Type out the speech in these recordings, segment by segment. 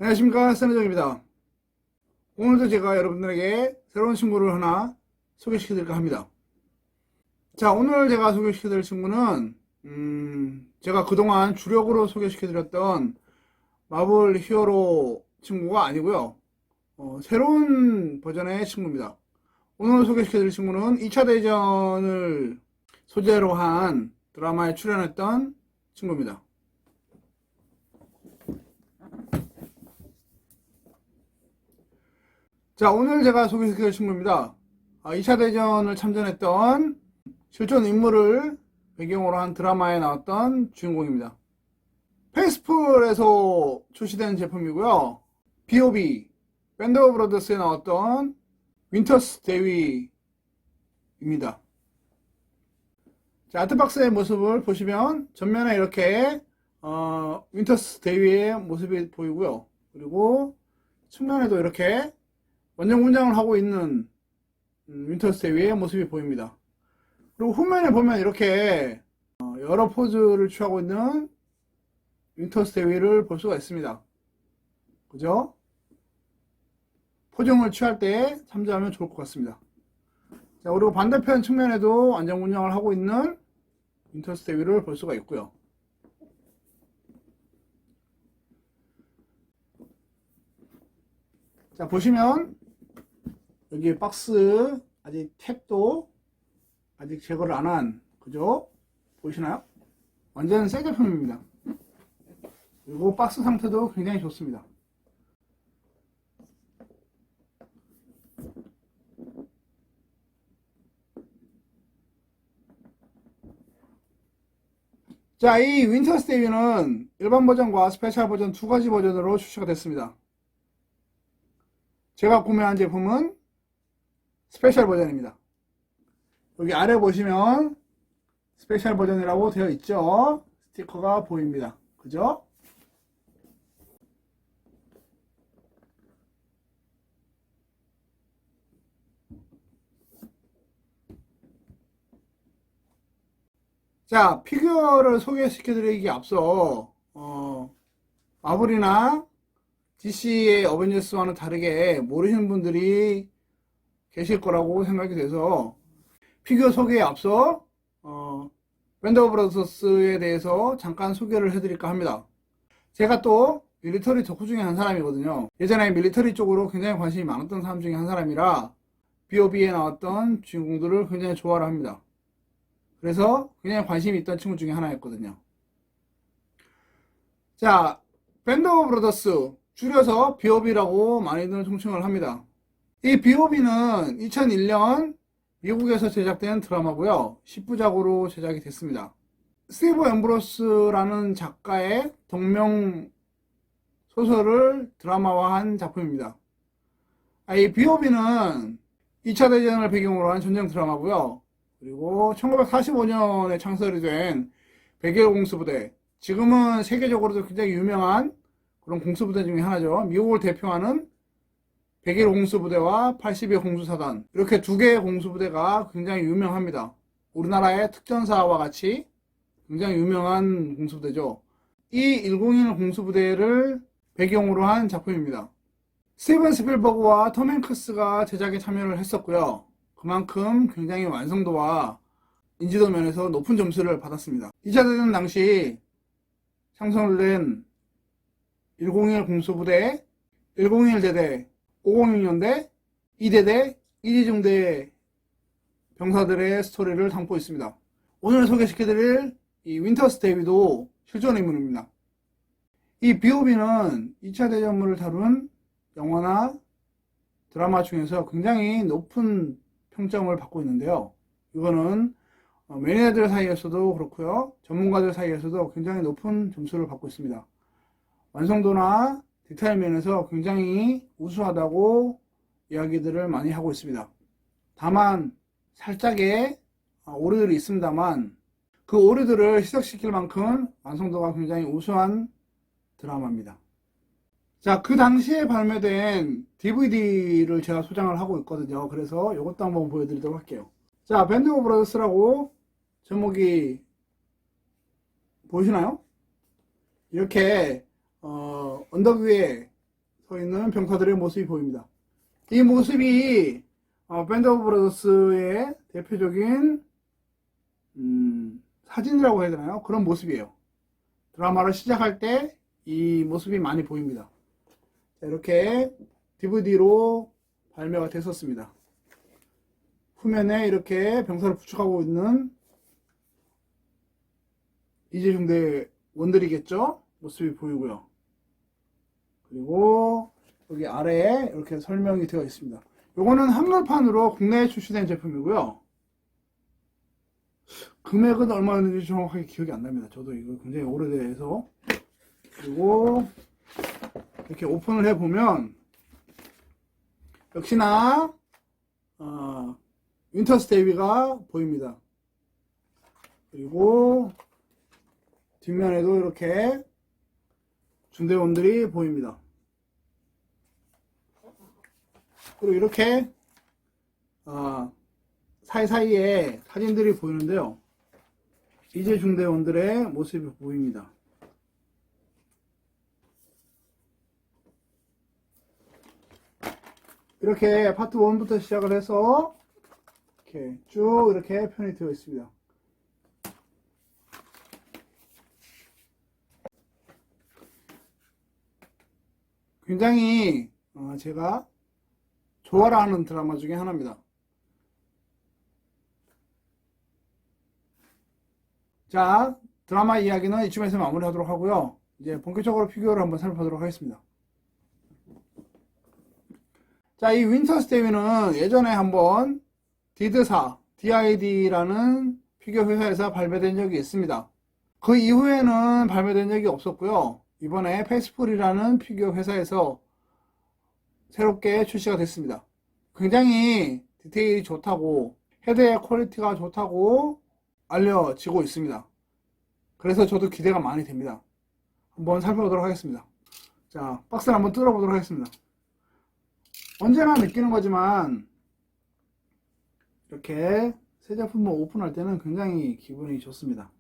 안녕하십니까, 선혜정입니다. 오늘도 제가 여러분들에게 새로운 친구를 하나 소개시켜 드릴까 합니다. 자, 오늘 제가 소개시켜 드릴 친구는 제가 그동안 주력으로 소개시켜 드렸던 마블 히어로 친구가 아니고요, 새로운 버전의 친구입니다. 오늘 소개시켜 드릴 친구는 2차 대전을 소재로 한 드라마에 출연했던 친구입니다. 자, 오늘 제가 소개시킬 친구입니다. 2차 대전을 참전했던 실존 인물을 배경으로 한 드라마에 나왔던 주인공입니다. 페이스풀에서 출시된 제품이고요. B.O.B. 밴드 오브 브러더스에 나왔던 윈터스 대위입니다. 자, 아트박스의 모습을 보시면 전면에 이렇게 윈터스 대위의 모습이 보이고요. 그리고 측면에도 이렇게 원정 분장을 하고 있는 윈터스 대위의 모습이 보입니다. 그리고 후면에 보면 이렇게 여러 포즈를 취하고 있는 윈터스 대위를 볼 수가 있습니다. 그죠? 포징을 취할 때 참조하면 좋을 것 같습니다. 자, 그리고 반대편 측면에도 원정 분장을 하고 있는 윈터스 대위를 볼 수가 있고요. 자, 보시면 여기 박스 아직 탭도 아직 제거를 안 한, 그죠? 보이시나요? 완전 새 제품입니다. 그리고 박스 상태도 굉장히 좋습니다. 자, 이 윈터스 대위는 일반 버전과 스페셜 버전 두 가지 버전으로 출시가 됐습니다. 제가 구매한 제품은 스페셜 버전입니다. 여기 아래 보시면 스페셜 버전이라고 되어 있죠. 스티커가 보입니다. 그죠? 자, 피규어를 소개시켜 드리기 앞서 마블이나 DC의 어벤져스와는 다르게 모르시는 분들이 계실 거라고 생각이 돼서 피규어 소개에 앞서 밴드 오브 브러더스에 대해서 잠깐 소개를 해드릴까 합니다. 제가 또 밀리터리 덕후 중에 한 사람이거든요. 예전에 밀리터리 쪽으로 굉장히 관심이 많았던 사람 중에 한 사람이라 B.O.B에 나왔던 주인공들을 굉장히 좋아를 합니다. 그래서 굉장히 관심이 있던 친구 중에 하나였거든요. 자, 밴드 오브 브러더스, 줄여서 B.O.B라고 많이들 총칭을 합니다. 이 B.O.B는 2001년 미국에서 제작된 드라마고요. 10부작으로 제작이 됐습니다. 스티브 앰브로스라는 작가의 동명 소설을 드라마화한 작품입니다. 이 B.O.B는 2차 대전을 배경으로 한 전쟁 드라마고요. 그리고 1945년에 창설이 된 101 공수부대, 지금은 세계적으로도 굉장히 유명한 그런 공수부대 중에 하나죠. 미국을 대표하는 101 공수부대와 82 공수사단, 이렇게 두 개의 공수부대가 굉장히 유명합니다. 우리나라의 특전사와 같이 굉장히 유명한 공수부대죠. 이 101 공수부대를 배경으로 한 작품입니다. 스티븐 스필버그와 톰 행크스가 제작에 참여를 했었고요. 그만큼 굉장히 완성도와 인지도 면에서 높은 점수를 받았습니다. 2차 대전 당시 창설된 101 공수부대, 101대대, 506년대, 2대대, 1이중대 병사들의 스토리를 담고 있습니다. 오늘 소개시켜드릴 이 윈터스 대위도 실존 인물입니다. 이 B.O.B는 2차 대전물을 다룬 영화나 드라마 중에서 굉장히 높은 평점을 받고 있는데요. 이거는 매니아들 사이에서도 그렇고요, 전문가들 사이에서도 굉장히 높은 점수를 받고 있습니다. 완성도나 디테일 면에서 굉장히 우수하다고 이야기들을 많이 하고 있습니다. 다만 살짝의 오류들이 있습니다만 그 오류들을 희석시킬 만큼 완성도가 굉장히 우수한 드라마입니다. 자, 그 당시에 발매된 DVD를 제가 소장을 하고 있거든요. 그래서 이것도 한번 보여드리도록 할게요. 자, 밴드 오브 브러더스라고 제목이 보이시나요? 이렇게 언덕 위에 서 있는 병사들의 모습이 보입니다. 이 모습이 밴드 오브 브라더스의 대표적인 사진이라고 해야 되나요? 그런 모습이에요. 드라마를 시작할 때 이 모습이 많이 보입니다. 자, 이렇게 DVD로 발매가 됐었습니다. 후면에 이렇게 병사를 부축하고 있는 이재중대 원들이겠죠? 모습이 보이고요. 그리고 여기 아래에 이렇게 설명이 되어 있습니다. 요거는 한글판으로 국내에 출시된 제품이고요. 금액은 얼마였는지 정확하게 기억이 안 납니다. 저도 이거 굉장히 오래돼서. 그리고 이렇게 오픈을 해보면 역시나 윈터스테이비가 보입니다. 그리고 뒷면에도 이렇게 중대원들이 보입니다. 그리고 이렇게 사이사이에 사진들이 보이는데요. 이제 중대원들의 모습이 보입니다. 이렇게 파트 1부터 시작을 해서 이렇게 쭉 이렇게 편이 되어 있습니다. 굉장히 제가 좋아하는 드라마 중에 하나입니다. 자, 드라마 이야기는 이쯤에서 마무리하도록 하고요. 이제 본격적으로 피규어를 한번 살펴보도록 하겠습니다. 자, 이 윈터스테이는 예전에 한번 디드사, DID라는 피규어 회사에서 발매된 적이 있습니다. 그 이후에는 발매된 적이 없었고요. 이번에 패스풀이라는 피규어 회사에서 새롭게 출시가 됐습니다. 굉장히 디테일이 좋다고, 헤드의 퀄리티가 좋다고 알려지고 있습니다. 그래서 저도 기대가 많이 됩니다. 한번 살펴보도록 하겠습니다. 자, 박스를 한번 뜯어보도록 하겠습니다. 언제나 느끼는 거지만 이렇게 새 제품을 오픈할 때는 굉장히 기분이 좋습니다.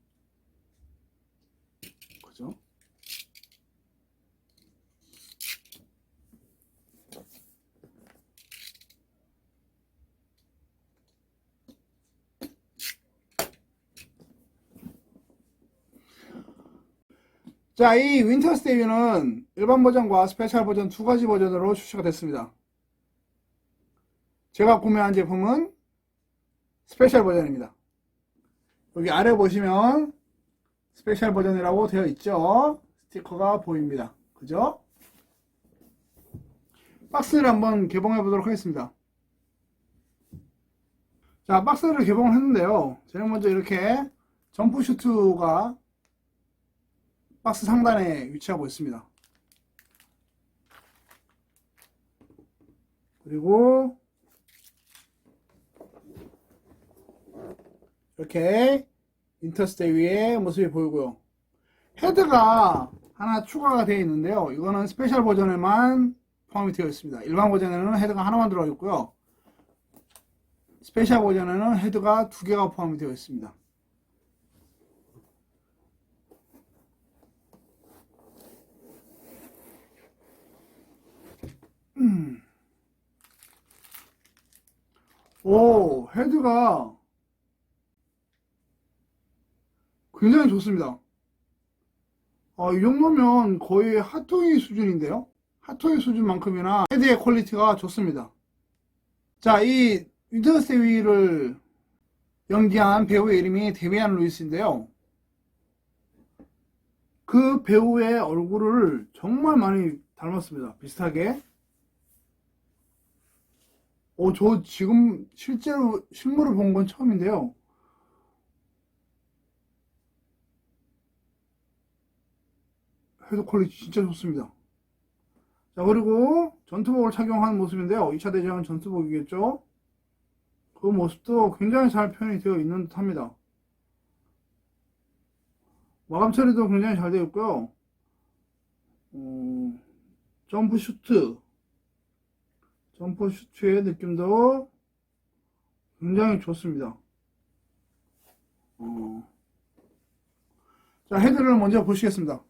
그죠? 자, 이 윈터스테이는 일반 버전과 스페셜 버전 두 가지 버전으로 출시가 됐습니다. 제가 구매한 제품은 스페셜 버전입니다. 여기 아래 보시면 스페셜 버전이라고 되어 있죠. 스티커가 보입니다. 그죠? 박스를 한번 개봉해 보도록 하겠습니다. 자, 박스를 개봉을 했는데요. 제일 먼저 이렇게 점프슈트가 박스 상단에 위치하고 있습니다. 그리고 이렇게 윈터스테이의 모습이 보이고요. 헤드가 하나 추가가 되어 있는데요. 이거는 스페셜 버전에만 포함이 되어 있습니다. 일반 버전에는 헤드가 하나만 들어가 있고요. 스페셜 버전에는 헤드가 두 개가 포함이 되어 있습니다. 오, 헤드가 굉장히 좋습니다. 이 정도면 거의 핫토이 수준인데요. 핫토이 수준만큼이나 헤드의 퀄리티가 좋습니다. 자, 이 윈터스테이를 연기한 배우의 이름이 데미안 루이스인데요. 그 배우의 얼굴을 정말 많이 닮았습니다. 비슷하게. 저 지금 실제로 실물을 본 건 처음인데요. 헤드 퀄리티 진짜 좋습니다. 자, 그리고 전투복을 착용한 모습인데요. 2차 대전 전투복이겠죠? 그 모습도 굉장히 잘 표현이 되어 있는 듯 합니다. 마감 처리도 굉장히 잘 되어 있고요. 점프슈트의 느낌도 굉장히 좋습니다. 자, 헤드를 먼저 보시겠습니다.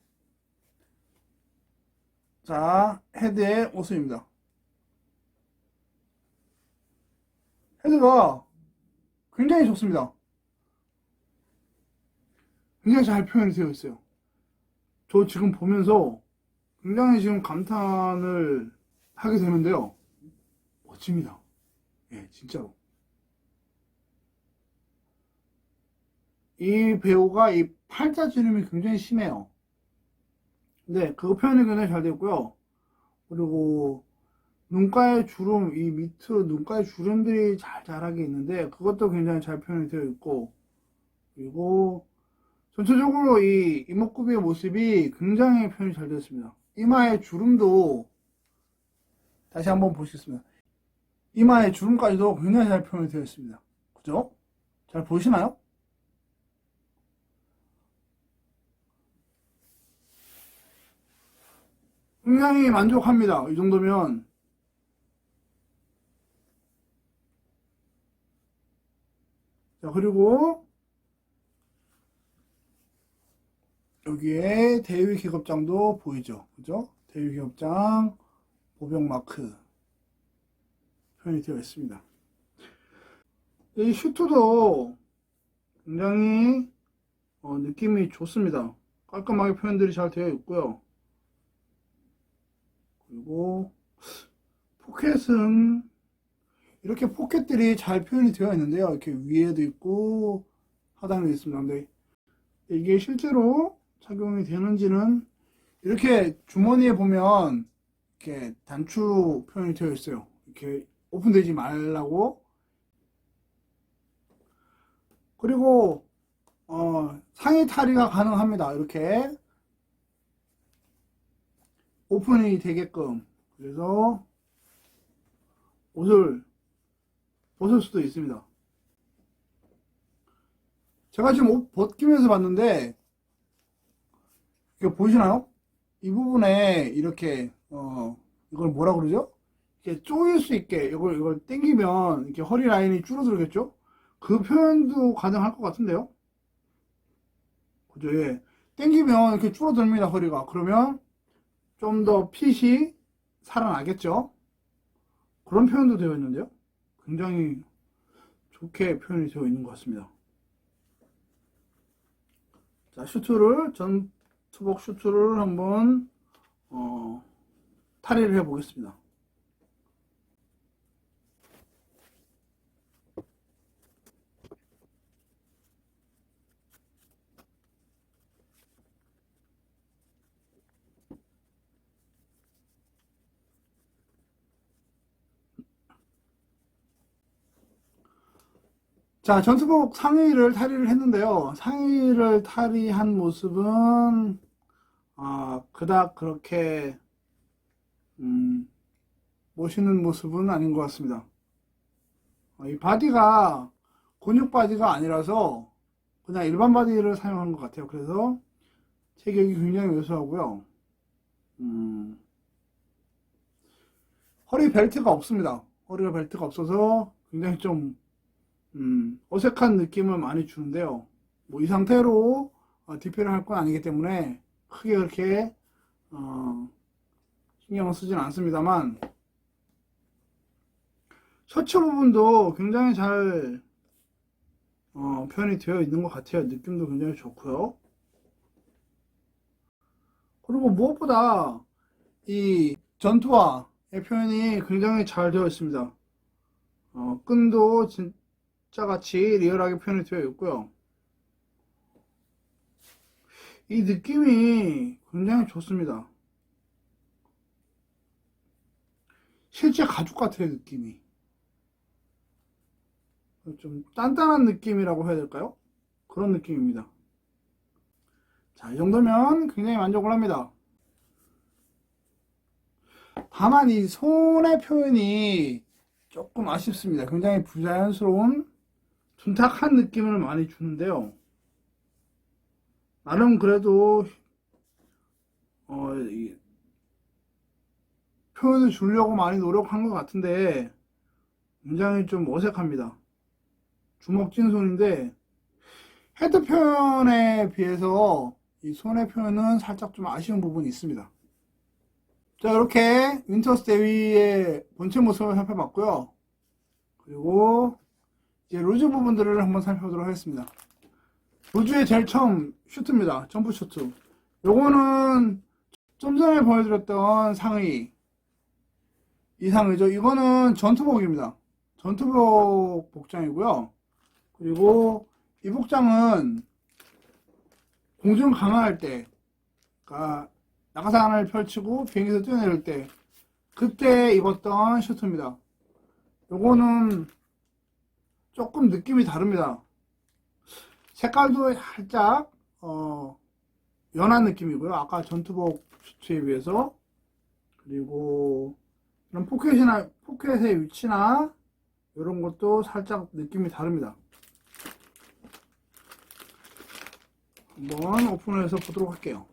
자, 헤드의 모습입니다. 헤드가 굉장히 좋습니다. 굉장히 잘 표현이 되어 있어요. 저 지금 보면서 굉장히 지금 감탄을 하게 되는데요. 멋집니다. 예, 진짜로. 이 배우가 이 팔자주름이 굉장히 심해요. 근데 그거 표현이 굉장히 잘 되었고요. 그리고 눈가의 주름, 이 밑으로 눈가의 주름들이 잘 자라게 있는데 그것도 굉장히 잘 표현이 되어 있고, 그리고 전체적으로 이 이목구비의 모습이 굉장히 표현이 잘 되었습니다. 이마의 주름도 다시 한번 보시겠습니다. 이마의 주름까지도 굉장히 잘 표현이 되어 있습니다. 그죠? 잘 보시나요? 굉장히 만족합니다. 이 정도면. 자, 그리고 여기에 대위 계급장도 보이죠? 그죠? 대위 계급장, 보병 마크 표현이 되어 있습니다. 이 슈트도 굉장히 느낌이 좋습니다. 깔끔하게 표현들이 잘 되어 있고요. 그리고 포켓은 이렇게 포켓들이 잘 표현이 되어 있는데요. 이렇게 위에도 있고 하단에도 있습니다. 근데 이게 실제로 착용이 되는지는 이렇게 주머니에 보면 이렇게 단추 표현이 되어 있어요. 이렇게 오픈되지 말라고. 그리고 상의 탈의가 가능합니다. 이렇게 오픈이 되게끔. 그래서 옷을 벗을 수도 있습니다. 제가 지금 옷 벗기면서 봤는데 이거 보이시나요? 이 부분에 이렇게 이걸 뭐라 그러죠? 이렇게 조일 수 있게 이걸 당기면 이렇게 허리 라인이 줄어들겠죠? 그 표현도 가능할 것 같은데요? 그죠? 예. 당기면 이렇게 줄어듭니다, 허리가. 그러면 좀 더 핏이 살아나겠죠? 그런 표현도 되어 있는데요. 굉장히 좋게 표현이 되어 있는 것 같습니다. 자, 전투복 슈트를 한번 탈의를 해 보겠습니다. 자, 전투복 상의를 탈의를 했는데요. 상의를 탈의한 모습은 그닥 그렇게 멋있는 모습은 아닌 것 같습니다. 이 바디가 근육 바디가 아니라서 그냥 일반 바디를 사용한 것 같아요. 그래서 체격이 굉장히 왜소하고요. 허리 벨트가 없습니다. 허리가 벨트가 없어서 굉장히 좀 어색한 느낌을 많이 주는데요. 뭐 이 상태로 디페를 할 건 아니기 때문에 크게 그렇게 신경을 쓰진 않습니다만, 셔츠 부분도 굉장히 잘 표현이 되어 있는 것 같아요. 느낌도 굉장히 좋고요. 그리고 무엇보다 이 전투화의 표현이 굉장히 잘 되어 있습니다. 끈도 진짜 같이 리얼하게 표현이 되어 있고요. 이 느낌이 굉장히 좋습니다. 실제 가죽 같아요, 느낌이. 좀 단단한 느낌이라고 해야 될까요? 그런 느낌입니다. 자, 이 정도면 굉장히 만족을 합니다. 다만 이 손의 표현이 조금 아쉽습니다. 굉장히 부자연스러운 둔탁한 느낌을 많이 주는데요. 나름 그래도 표현을 주려고 많이 노력한 것 같은데 굉장히 좀 어색합니다. 주먹진 손인데 헤드 표현에 비해서 이 손의 표현은 살짝 좀 아쉬운 부분이 있습니다. 자, 이렇게 윈터스 대위의 본체 모습을 살펴봤고요. 그리고 이제 루즈 부분들을 한번 살펴보도록 하겠습니다. 루즈의 제일 처음 슈트입니다. 점프 슈트. 요거는 좀 전에 보여드렸던 상의, 이 상의죠. 이거는 전투복입니다. 전투복 복장이고요. 그리고 이 복장은 공중 강화할 때, 그러니까 낙하산을 펼치고 비행기에서 뛰어내릴 때, 그때 입었던 슈트입니다. 요거는 조금 느낌이 다릅니다. 색깔도 살짝 연한 느낌이고요. 아까 전투복 슈트에 비해서. 그리고 이런 포켓의 위치나 이런 것도 살짝 느낌이 다릅니다. 한번 오픈해서 보도록 할게요.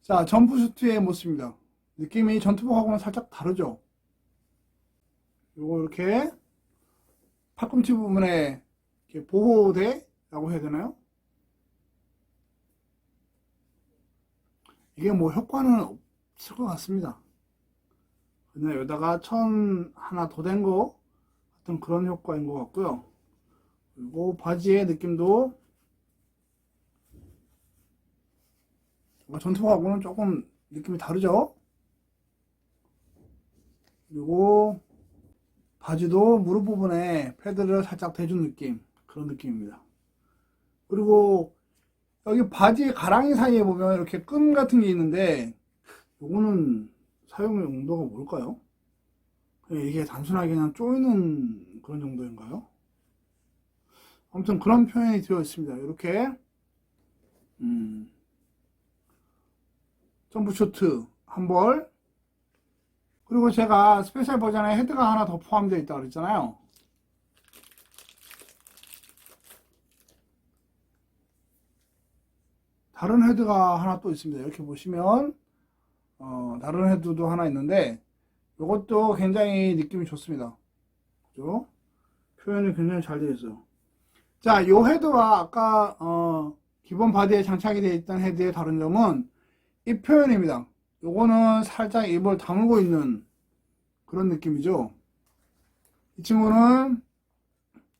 자, 점프 슈트의 모습입니다. 느낌이 전투복하고는 살짝 다르죠? 요거 이렇게 팔꿈치 부분에 이렇게 보호대라고 해야 되나요? 이게 뭐 효과는 없을 것 같습니다. 그냥 여기다가 천 하나 더 된 거 같은 그런 효과인 것 같고요. 그리고 바지의 느낌도 전투복하고는 조금 느낌이 다르죠? 그리고 바지도 무릎 부분에 패드를 살짝 대준 느낌, 그런 느낌입니다. 그리고 여기 바지 가랑이 사이에 보면 이렇게 끈 같은 게 있는데 요거는 사용 용도가 뭘까요? 그냥 이게 단순하게 그냥 조이는 그런 정도인가요? 아무튼 그런 표현이 되어 있습니다. 이렇게 점프 슈트 한 벌, 그리고 제가 스페셜 버전에 헤드가 하나 더 포함되어 있다고 그랬잖아요. 다른 헤드가 하나 또 있습니다. 이렇게 보시면 다른 헤드도 하나 있는데 이것도 굉장히 느낌이 좋습니다. 그죠? 표현이 굉장히 잘 되어 있어요. 자, 이 헤드와 아까 기본 바디에 장착이 되어 있던 헤드의 다른 점은 이 표현입니다. 요거는 살짝 입을 다물고 있는 그런 느낌이죠. 이 친구는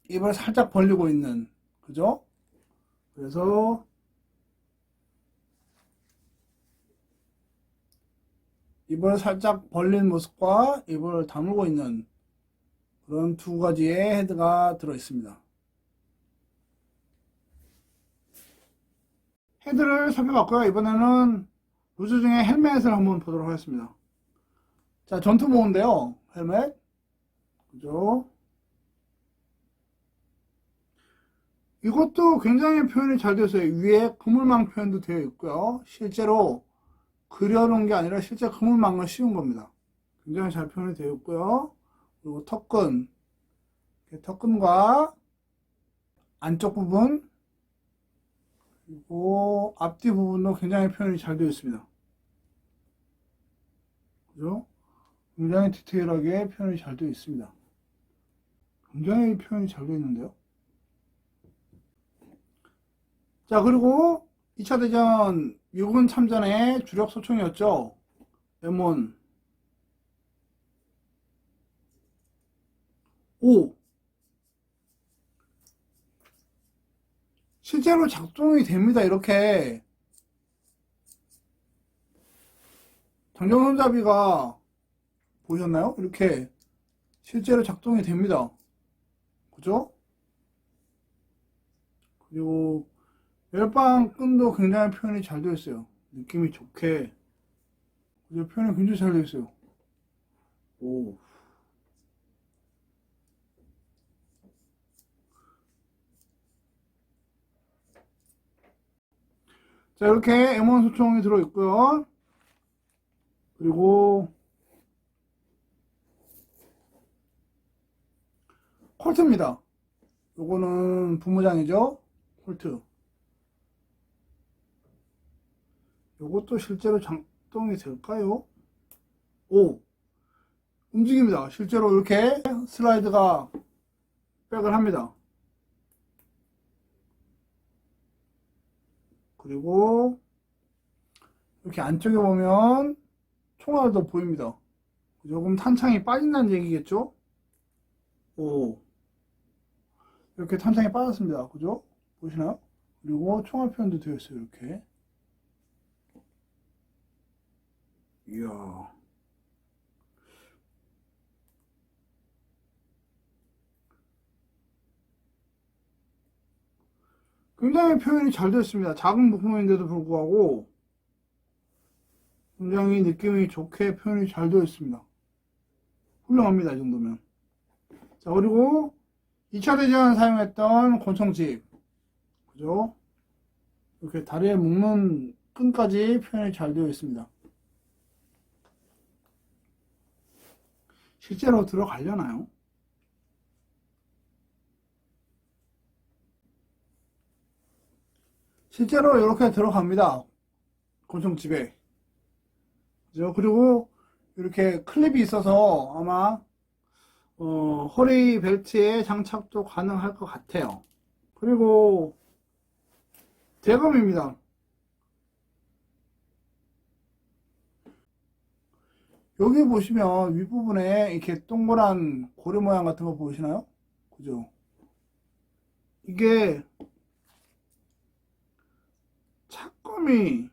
입을 살짝 벌리고 있는, 그죠? 그래서 입을 살짝 벌린 모습과 입을 다물고 있는 그런 두 가지의 헤드가 들어 있습니다. 헤드를 살펴봤고요. 이번에는 루즈 중에 헬멧을 한번 보도록 하겠습니다. 자, 전투복인데요. 헬멧. 그죠? 이것도 굉장히 표현이 잘 되어 있어요. 위에 그물망 표현도 되어 있고요. 실제로 그려놓은 게 아니라 실제 그물망을 씌운 겁니다. 굉장히 잘 표현이 되어 있고요. 그리고 턱끈. 턱끈과 안쪽 부분, 그리고 앞뒤 부분도 굉장히 표현이 잘 되어 있습니다. 그죠? 굉장히 디테일하게 표현이 잘 되어 있습니다. 굉장히 표현이 잘 되어 있는데요. 자, 그리고 2차 대전 미군 참전의 주력 소총이었죠. M1. 오! 실제로 작동이 됩니다. 이렇게 장전 손잡이가 보셨나요? 이렇게 실제로 작동이 됩니다. 그죠? 그리고 열방 끈도 굉장히 표현이 잘 되어 있어요. 느낌이 좋게. 그죠? 표현이 굉장히 잘 되어 있어요. 오. 자, 이렇게 M1 소총이 들어있고요. 그리고 콜트입니다. 요거는 부무장이죠. 콜트. 요것도 실제로 작동이 될까요? 오! 움직입니다. 실제로 이렇게 슬라이드가 백을 합니다. 그리고 이렇게 안쪽에 보면 총알도 보입니다. 조금 탄창이 빠진다는 얘기겠죠? 오, 이렇게 탄창이 빠졌습니다. 그죠? 보시나요? 그리고 총알 표현도 되어 있어요. 이렇게. 이야. 굉장히 표현이 잘 되어 있습니다. 작은 부품인데도 불구하고 굉장히 느낌이 좋게 표현이 잘 되어 있습니다. 훌륭합니다. 이 정도면. 자, 그리고 2차 대전 사용했던 권총집. 그죠? 이렇게 다리에 묶는 끈까지 표현이 잘 되어 있습니다. 실제로 들어가려나요? 실제로 이렇게 들어갑니다. 권총집에. 그죠? 그리고 이렇게 클립이 있어서 아마 허리 벨트에 장착도 가능할 것 같아요. 그리고 대검입니다. 여기 보시면 윗부분에 이렇게 동그란 고리 모양 같은 거 보이시나요? 그죠? 이게 착검이,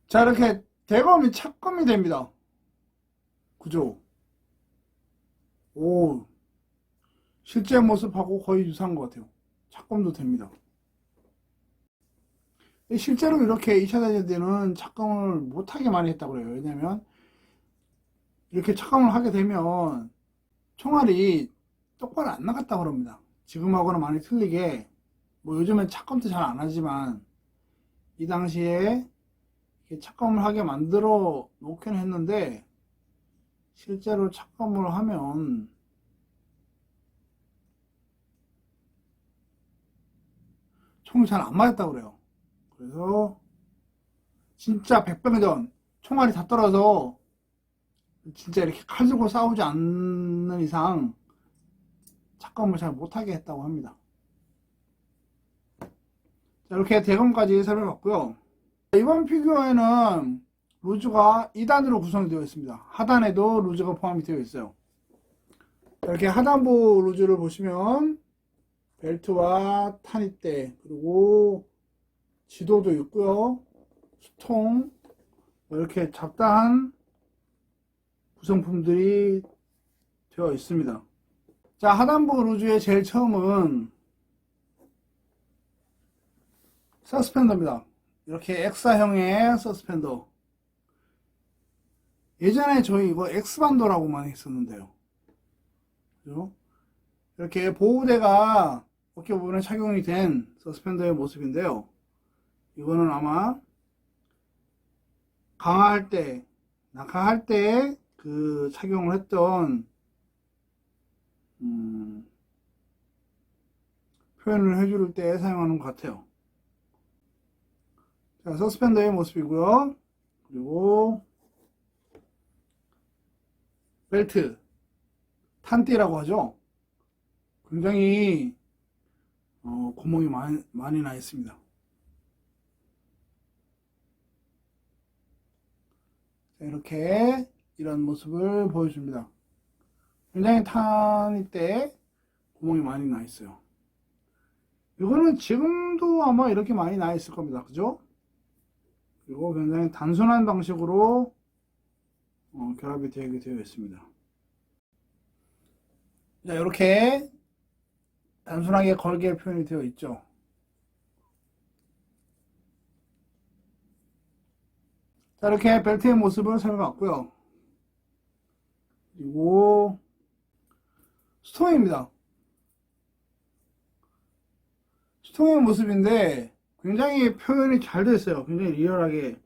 자, 이렇게 대검이 착검이 됩니다. 그죠? 오, 실제 모습하고 거의 유사한 것 같아요. 착검도 됩니다. 실제로 이렇게 2차 대전 때는 착검을 못하게 많이 했다고 그래요. 왜냐면 이렇게 착검을 하게 되면 총알이 똑바로 안 나갔다고 그럽니다. 지금하고는 많이 틀리게, 뭐 요즘엔 착검도 잘 안 하지만 이 당시에 착검을 하게 만들어 놓긴 했는데 실제로 착검을 하면 총이 잘 안 맞았다고 그래요. 그래서 진짜 백병전 총알이 다 떨어져 진짜 이렇게 칼 들고 싸우지 않는 이상 착검을 잘 못하게 했다고 합니다. 자, 이렇게 대검까지 살펴봤고요. 이번 피규어에는 루즈가 2단으로 구성이 되어 있습니다. 하단에도 루즈가 포함이 되어 있어요. 이렇게 하단부 루즈를 보시면 벨트와 탄입대, 그리고 지도도 있고요. 수통, 이렇게 잡다한 구성품들이 되어 있습니다. 자, 하단부 루즈의 제일 처음은 서스펜더입니다. 이렇게 X사형의 서스펜더. 예전에 저희 이거 X반도라고 많이 했었는데요. 그죠? 이렇게 보호대가 어깨 부분에 착용이 된 서스펜더의 모습인데요. 이거는 아마 강화할 때, 낙하할 때 그 착용을 했던 표현을 해줄 때 사용하는 것 같아요. 자, 서스펜더의 모습이고요. 그리고 벨트, 탄띠라고 하죠. 굉장히 구멍이 많이 나 있습니다. 자, 이렇게 이런 모습을 보여줍니다. 굉장히 탄이 때 구멍이 많이 나 있어요. 이거는 지금도 아마 이렇게 많이 나 있을 겁니다. 그죠? 그리고 굉장히 단순한 방식으로 결합이 되게 되어 있습니다. 자, 이렇게 단순하게 걸개 표현이 되어 있죠. 자, 이렇게 벨트의 모습을 살펴봤고요. 그리고 스통입니다. 스통의 모습인데 굉장히 표현이 잘 됐어요. 굉장히 리얼하게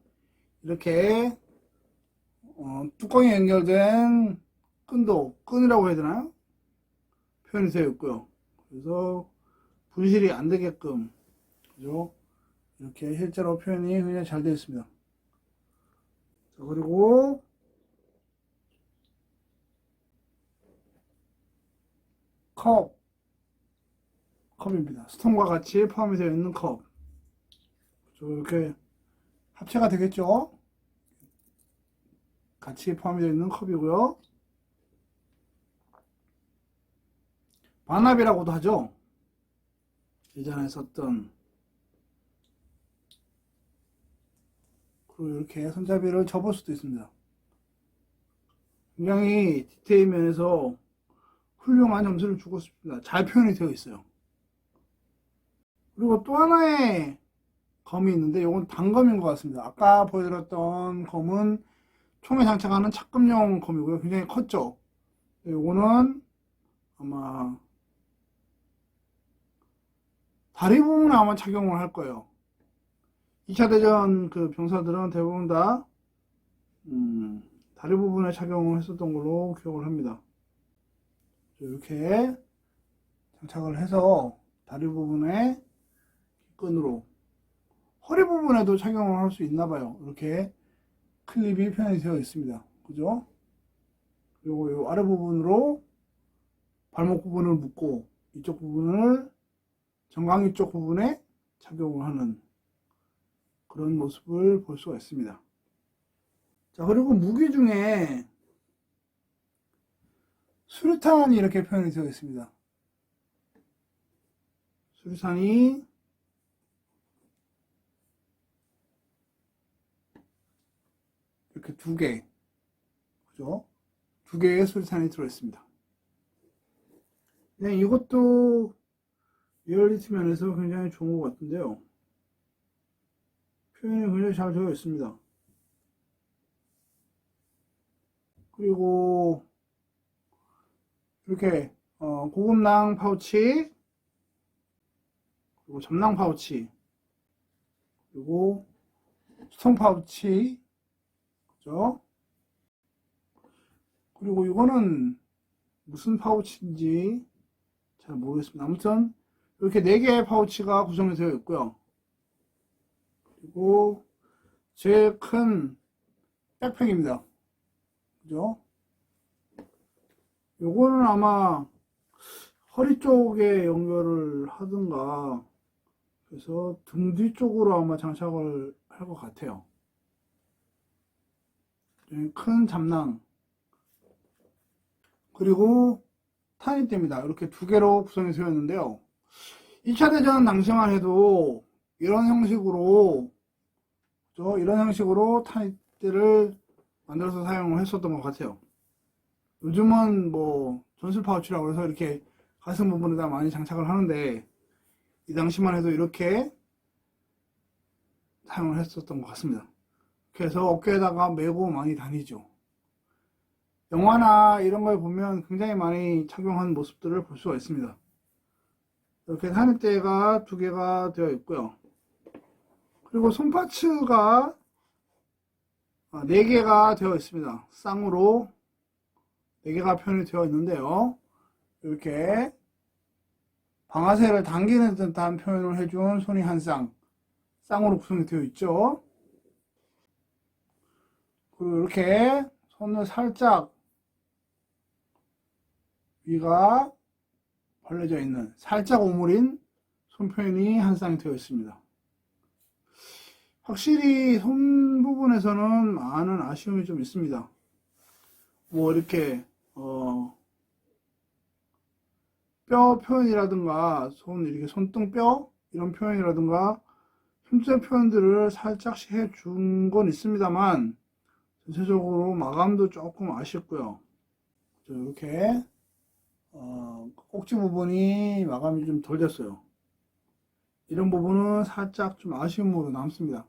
이렇게 뚜껑에 연결된 끈이라고 해야 되나요? 표현이 되어 있고요. 그래서 분실이 안 되게끔, 그죠? 이렇게 실제로 표현이 굉장히 잘 되어 있습니다. 자, 그리고 컵, 컵입니다. 스톤과 같이 포함이 되어 있는 컵. 이렇게 합체가 되겠죠? 같이 포함이 되어 있는 컵이고요. 반합이라고도 하죠. 예전에 썼던. 그리고 이렇게 손잡이를 접을 수도 있습니다. 굉장히 디테일 면에서 훌륭한 점수를 주고 싶습니다. 잘 표현이 되어 있어요. 그리고 또 하나의 검이 있는데 이건 단검인 것 같습니다. 아까 보여드렸던 검은 총에 장착하는 착금용 검이고요. 굉장히 컸죠. 이거는 아마 다리 부분에 아마 착용을 할 거예요. 2차 대전 그 병사들은 대부분 다 다리 부분에 착용을 했었던 걸로 기억을 합니다. 이렇게 장착을 해서 다리 부분에 끈으로 허리 부분에도 착용을 할 수 있나 봐요. 이렇게 클립이 표현이 되어 있습니다. 그죠? 그리고 이 아래 부분으로 발목 부분을 묶고 이쪽 부분을 정강이 쪽 부분에 착용을 하는 그런 모습을 볼 수가 있습니다. 자, 그리고 무기 중에 수류탄이 이렇게 표현이 되어 있습니다. 수류탄이 이렇게 두 개, 그죠? 두 개의 수류탄이 들어있습니다. 네, 이것도 리얼리티 면에서 굉장히 좋은 것 같은데요. 표현이 굉장히 잘 되어 있습니다. 그리고 이렇게 고급낭 파우치, 그리고 점낭 파우치, 그리고 스톤 파우치, 그죠? 그리고 이거는 무슨 파우치인지 잘 모르겠습니다. 아무튼 이렇게 4개의 파우치가 구성이 되어 있고요. 그리고 제일 큰 백팩입니다. 그죠? 요거는 아마 허리 쪽에 연결을 하든가 그래서 등 뒤쪽으로 아마 장착을 할 것 같아요. 큰 잡낭, 그리고 탄입대입니다. 이렇게 두 개로 구성이 되어 있는데요. 2차 대전 당시만 해도 이런 형식으로, 그죠? 이런 형식으로 탄입대를 만들어서 사용을 했었던 것 같아요. 요즘은 뭐 전술 파우치라고 해서 이렇게 가슴 부분에다 많이 장착을 하는데 이 당시만 해도 이렇게 사용을 했었던 것 같습니다. 그래서 어깨에다가 메고 많이 다니죠. 영화나 이런 걸 보면 굉장히 많이 착용한 모습들을 볼 수가 있습니다. 이렇게 탄입대가 두 개가 되어 있고요. 그리고 손파츠가 4개가 되어 있습니다. 쌍으로 4개가 표현이 되어 있는데요. 이렇게 방아쇠를 당기는 듯한 표현을 해준 손이 한 쌍으로 구성이 되어 있죠. 그리고 이렇게 손을 살짝 위가 벌려져 있는 살짝 오므린 손 표현이 한 쌍이 되어 있습니다. 확실히 손 부분에서는 많은 아쉬움이 좀 있습니다. 뭐 이렇게 뼈 표현이라든가 이렇게 손등뼈 이런 표현이라든가 힘줄 표현들을 살짝씩 해준 건 있습니다만 전체적으로 마감도 조금 아쉽고요. 이렇게 꼭지 부분이 마감이 좀 덜 됐어요. 이런 부분은 살짝 좀 아쉬움으로 남습니다.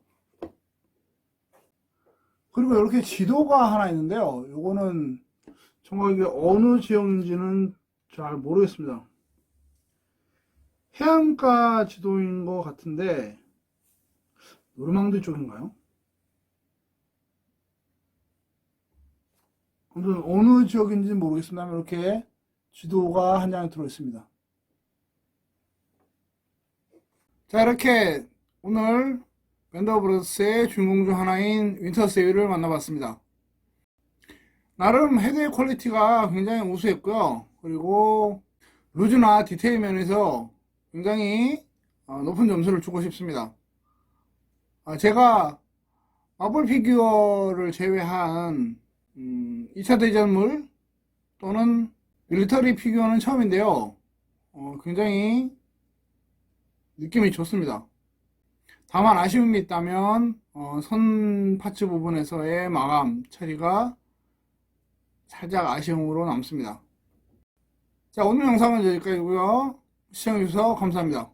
그리고 이렇게 지도가 하나 있는데요. 이거는 정확하게 어느 지역인지는 잘 모르겠습니다. 해안가 지도인 것 같은데 노르망디 쪽인가요? 아무튼 어느 지역인지 모르겠습니다만 이렇게 지도가 한 장이 들어있습니다. 자, 이렇게 오늘 밴드 오브 브러더스의 주인공 중 하나인 윈터 세일을 만나봤습니다. 나름 헤드의 퀄리티가 굉장히 우수했고요. 그리고 루즈나 디테일 면에서 굉장히 높은 점수를 주고 싶습니다. 제가 마블 피규어를 제외한 2차 대전물 또는 밀리터리 피규어는 처음인데요. 굉장히 느낌이 좋습니다. 다만 아쉬움이 있다면 선 파츠 부분에서의 마감 처리가 살짝 아쉬움으로 남습니다. 자, 오늘 영상은 여기까지고요. 시청해주셔서 감사합니다.